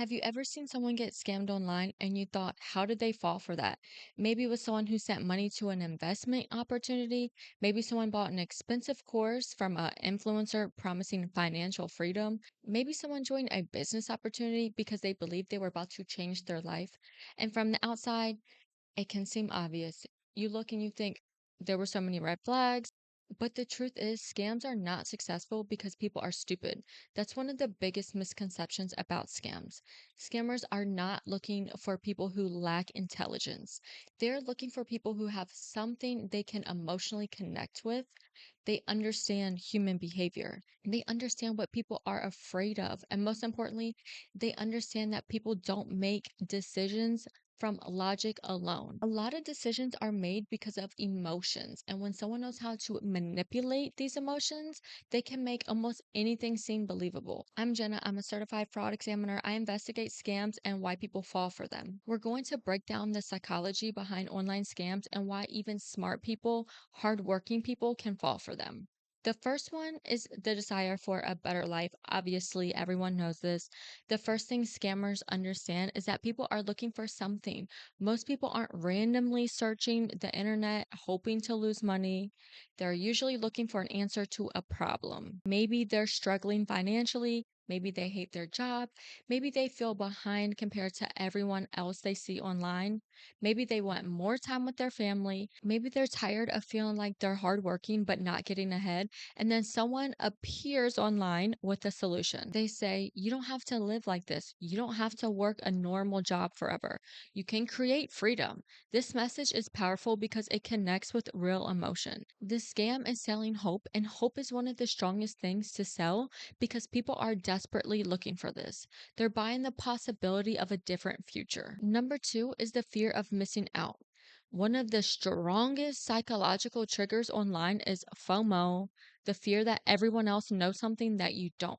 Have you ever seen someone get scammed online and you thought, how did they fall for that? Maybe it was someone who sent money to an investment opportunity. Maybe someone bought an expensive course from an influencer promising financial freedom. Maybe someone joined a business opportunity because they believed they were about to change their life. And from the outside, it can seem obvious. You look and you think there were so many red flags, but the truth is, scams are not successful because people are stupid. That's one of the biggest misconceptions about scams. Scammers are not looking for people who lack intelligence. They're looking for people who have something they can emotionally connect with. They understand human behavior. And they understand what people are afraid of. And most importantly, they understand that people don't make decisions from logic alone. A lot of decisions are made because of emotions. And when someone knows how to manipulate these emotions, they can make almost anything seem believable. I'm Jenna. I'm a certified fraud examiner. I investigate scams and why people fall for them. We're going to break down the psychology behind online scams and why even smart people, hardworking people can fall for them. The first one is the desire for a better life. Obviously, everyone knows this. The first thing scammers understand is that people are looking for something. Most people aren't randomly searching the internet hoping to lose money. They're usually looking for an answer to a problem. Maybe they're struggling financially. Maybe they hate their job. Maybe they feel behind compared to everyone else they see online. Maybe they want more time with their family. Maybe they're tired of feeling like they're hardworking but not getting ahead. And then someone appears online with a solution. They say, you don't have to live like this. You don't have to work a normal job forever. You can create freedom. This message is powerful because it connects with real emotion. This scam is selling hope, and hope is one of the strongest things to sell because people are desperately looking for this. They're buying the possibility of a different future. Number two is the fear of missing out. One of the strongest psychological triggers online is FOMO, the fear that everyone else knows something that you don't.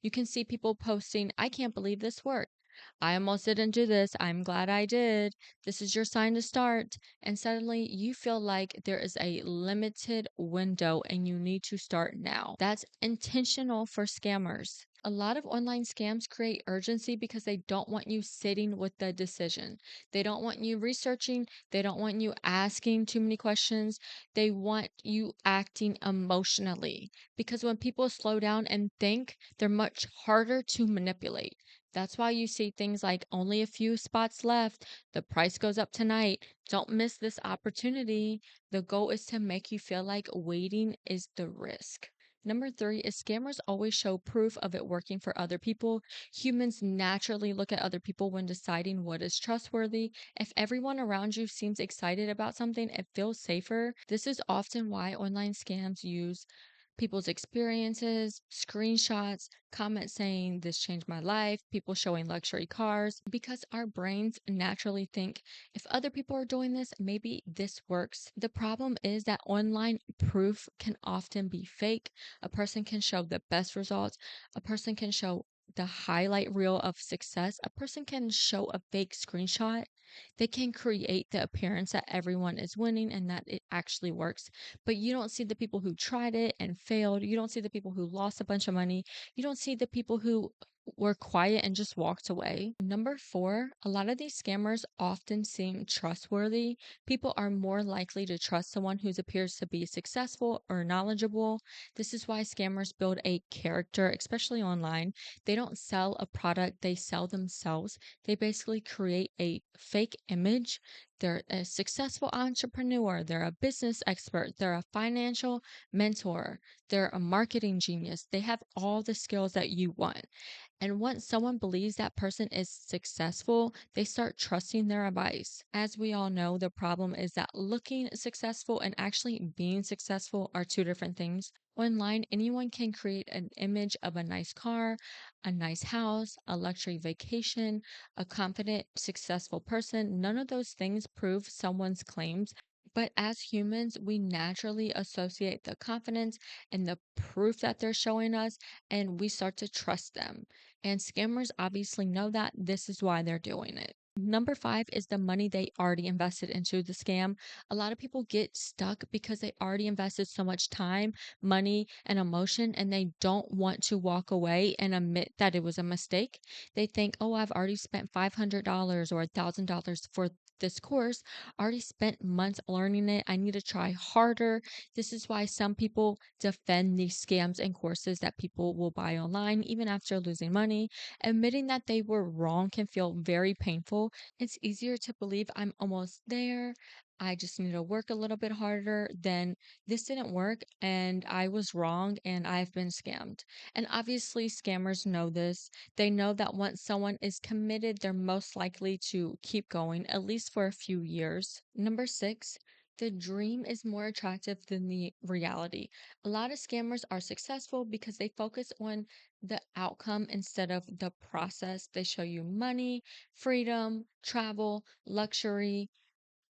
You can see people posting, I can't believe this worked. I almost didn't do this. I'm glad I did. This is your sign to start. And suddenly you feel like there is a limited window and you need to start now. That's intentional for scammers. A lot of online scams create urgency because they don't want you sitting with the decision. They don't want you researching. They don't want you asking too many questions. They want you acting emotionally because when people slow down and think, they're much harder to manipulate. That's why you see things like only a few spots left, the price goes up tonight. Don't miss this opportunity. The goal is to make you feel like waiting is the risk. Number three is scammers always show proof of it working for other people. Humans naturally look at other people when deciding what is trustworthy. If everyone around you seems excited about something, it feels safer. This is often why online scams use people's experiences, screenshots, comments saying this changed my life, people showing luxury cars, because our brains naturally think if other people are doing this, maybe this works. The problem is that online proof can often be fake. A person can show the best results, a person can show the highlight reel of success, a person can show a fake screenshot. They can create the appearance that everyone is winning and that it actually works, but you don't see the people who tried it and failed. You don't see the people who lost a bunch of money. You don't see the people who were quiet and just walked away. Number four, a lot of these scammers often seem trustworthy. People are more likely to trust someone who appears to be successful or knowledgeable. This is why scammers build a character, especially online. They don't sell a product, they sell themselves. They basically create a fake image. They're a successful entrepreneur, they're a business expert, they're a financial mentor, they're a marketing genius. They have all the skills that you want. And once someone believes that person is successful, they start trusting their advice. As we all know, the problem is that looking successful and actually being successful are two different things. Online, anyone can create an image of a nice car, a nice house, a luxury vacation, a confident, successful person. None of those things prove someone's claims. But as humans, we naturally associate the confidence and the proof that they're showing us, and we start to trust them. And scammers obviously know that. This is why they're doing it. Number 5 is the money they already invested into the scam. A lot of people get stuck because they already invested so much time, money, and emotion, and they don't want to walk away and admit that it was a mistake. They think, oh, I've already spent $500 or $1,000 for this course, already spent months learning it. I need to try harder. This is why some people defend these scams and courses that people will buy online, even after losing money. Admitting that they were wrong can feel very painful. It's easier to believe I'm almost there. I just need to work a little bit harder than this didn't work and I was wrong and I've been scammed. And obviously, scammers know this. They know that once someone is committed, they're most likely to keep going, at least for a few years. Number 6, the dream is more attractive than the reality. A lot of scammers are successful because they focus on the outcome instead of the process. They show you money, freedom, travel, luxury,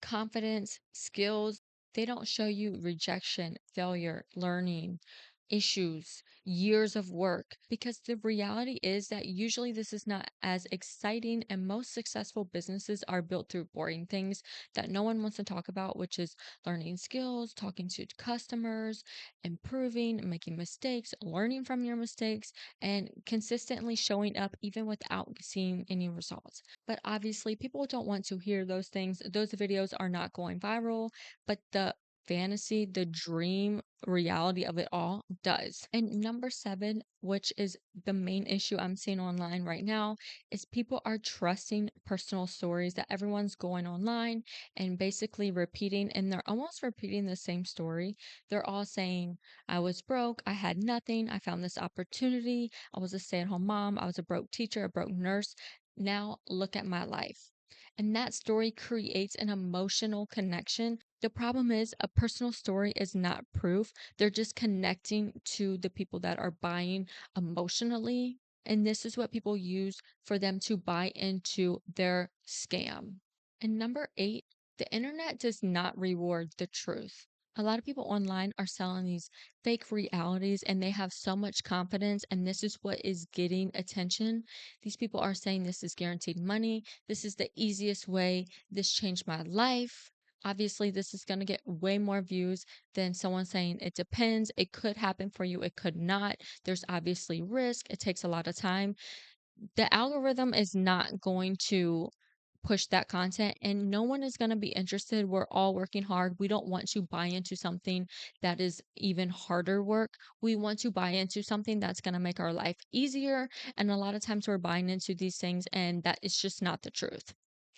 confidence, skills. They don't show you rejection, failure, learning, issues, years of work, because the reality is that usually this is not as exciting, and most successful businesses are built through boring things that no one wants to talk about, which is learning skills, talking to customers, improving, making mistakes, learning from your mistakes, and consistently showing up even without seeing any results. But obviously, people don't want to hear those things. Those videos are not going viral, but the fantasy, the dream reality of it all does. And number 7, which is the main issue I'm seeing online right now, is people are trusting personal stories that everyone's going online and basically repeating, and they're almost repeating the same story. They're all saying, I was broke, I had nothing, I found this opportunity, I was a stay at home mom, I was a broke teacher, a broke nurse. Now look at my life. And that story creates an emotional connection. The problem is, a personal story is not proof. They're just connecting to the people that are buying emotionally. And this is what people use for them to buy into their scam. And number 8, the internet does not reward the truth. A lot of people online are selling these fake realities and they have so much confidence, and this is what is getting attention. These people are saying this is guaranteed money. This is the easiest way. This changed my life. Obviously, this is going to get way more views than someone saying it depends. It could happen for you, it could not. There's obviously risk. It takes a lot of time. The algorithm is not going to push that content, and no one is going to be interested. We're all working hard. We don't want to buy into something that is even harder work. We want to buy into something that's going to make our life easier. And a lot of times we're buying into these things, and that is just not the truth.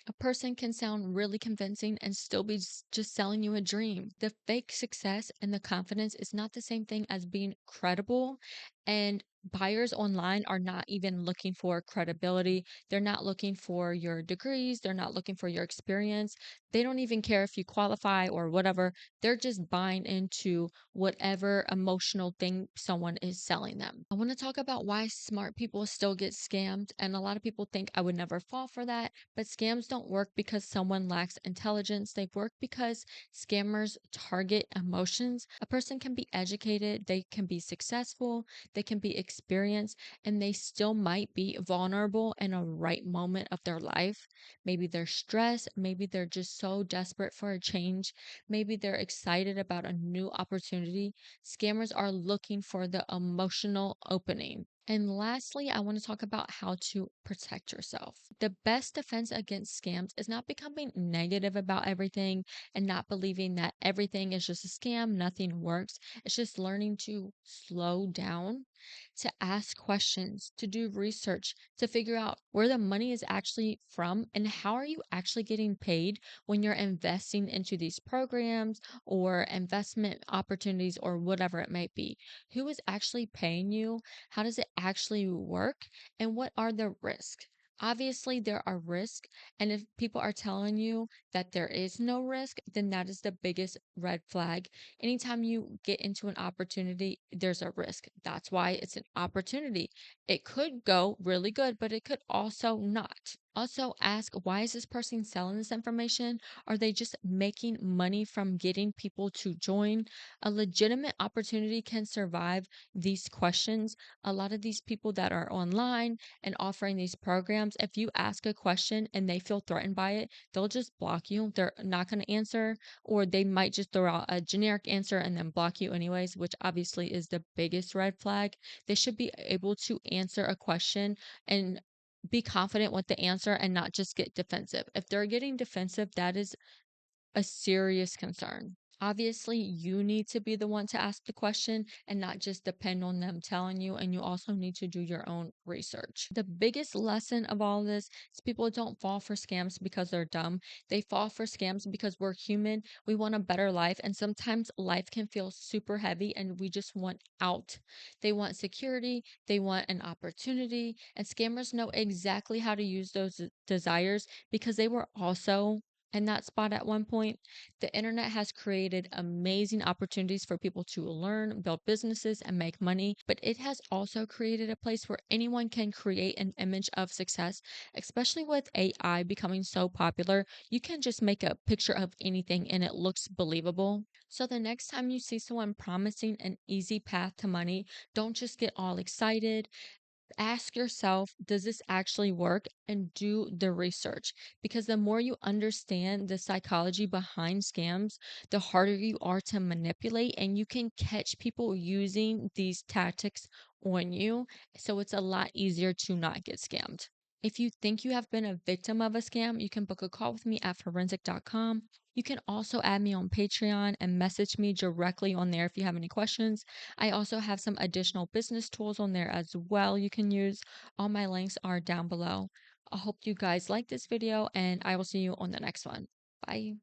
A person can sound really convincing and still be just selling you a dream. The fake success and the confidence is not the same thing as being credible. And buyers online are not even looking for credibility. They're not looking for your degrees. They're not looking for your experience. They don't even care if you qualify or whatever. They're just buying into whatever emotional thing someone is selling them. I want to talk about why smart people still get scammed. And a lot of people think I would never fall for that. But scams don't work because someone lacks intelligence. They work because scammers target emotions. A person can be educated, they can be successful, they can be experienced, and they still might be vulnerable in a right moment of their life. Maybe they're stressed, maybe they're just so desperate for a change, maybe they're excited about a new opportunity. Scammers are looking for the emotional opening. And lastly, I want to talk about how to protect yourself. The best defense against scams is not becoming negative about everything and not believing that everything is just a scam, nothing works. It's just learning to slow down, to ask questions, to do research, to figure out where the money is actually from and how are you actually getting paid when you're investing into these programs or investment opportunities or whatever it may be. Who is actually paying you? How does it actually work? And what are the risks? Obviously, there are risks. And if people are telling you that there is no risk, then that is the biggest red flag. Anytime you get into an opportunity, there's a risk. That's why it's an opportunity. It could go really good, but it could also not. Also, ask why is this person selling this information? Are they just making money from getting people to join? A legitimate opportunity can survive these questions. A lot of these people that are online and offering these programs, if you ask a question and they feel threatened by it, they'll just block you. They're not going to answer, or they might just throw out a generic answer and then block you anyways, which obviously is the biggest red flag. They should be able to answer a question and be confident with the answer and not just get defensive. If they're getting defensive, that is a serious concern. Obviously, you need to be the one to ask the question and not just depend on them telling you. And you also need to do your own research. The biggest lesson of all this is people don't fall for scams because they're dumb. They fall for scams because we're human. We want a better life. And sometimes life can feel super heavy and we just want out. They want security, they want an opportunity. And scammers know exactly how to use those desires because they were also in that spot at one point. The internet has created amazing opportunities for people to learn, build businesses, and make money, but it has also created a place where anyone can create an image of success, especially with AI becoming so popular. You can just make a picture of anything and it looks believable. So the next time you see someone promising an easy path to money, don't just get all excited. Ask yourself, does this actually work? And do the research. Because the more you understand the psychology behind scams, the harder you are to manipulate, and you can catch people using these tactics on you. So it's a lot easier to not get scammed. If you think you have been a victim of a scam, you can book a call with me at forensic.com. You can also add me on Patreon and message me directly on there if you have any questions. I also have some additional business tools on there as well you can use. All my links are down below. I hope you guys like this video and I will see you on the next one. Bye.